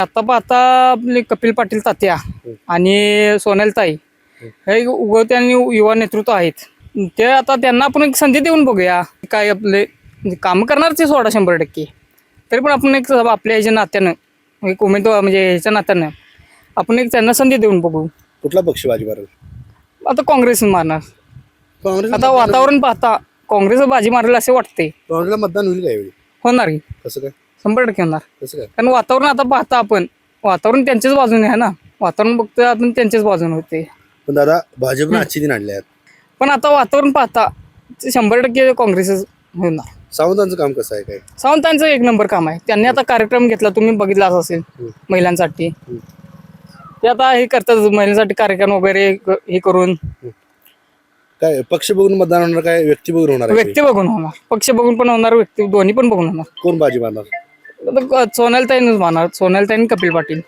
आता पाहता आपले कपिल पाटील तात्या आणि सोनलताई हे उगवते आणि युवा नेतृत्व आहेत. ते आता त्यांना आपण एक संधी देऊन बघूया. काय आपले काम करणारच सोडा 100%. तरी पण आपण एक आपल्या ह्याच्या नात्यानं एक उमेदवार म्हणजे ह्याच्या नात्यानं आपण एक त्यांना संधी देऊन बघू. कुठला पक्ष बाजी मारेल? आता काँग्रेस मारणार. काँग्रेस आता वातावरण पाहता काँग्रेस बाजी मारेल असे वाटते. काँग्रेसला मतदान होईल का यावेळी? होणार की कसं काय? 100% होणार. कसं काय? कारण वातावरण आता पाहता आपण वातावरण त्यांच्याच बाजूने आहे ना. वातावरण बघतोय आपण त्यांच्याच बाजूने होते. पण दादा भाजपनं आजची दिन आणले आहेत. पण आता वातावरण पाहता 100% काँग्रेसच होणार. सावंतांचं काम कसं आहे काय? सावंतांचं एक नंबर काम आहे. त्यांनी आता कार्यक्रम घेतला, तुम्ही बघितलाच असेल महिलांसाठी. ते आता हे करतात महिलांसाठी कार्यक्रम वगैरे हे करून. काय पक्ष बघून मतदान होणार काय व्यक्ती बघून होणार आहे? व्यक्ती बघून होणार, पक्ष बघून पण होणार, व्यक्ती दोन्ही पण बघून होणार. कोण बाजी मारणार? सोनलताईनच मारणार, सोनलताई आणि कपिल पाटील.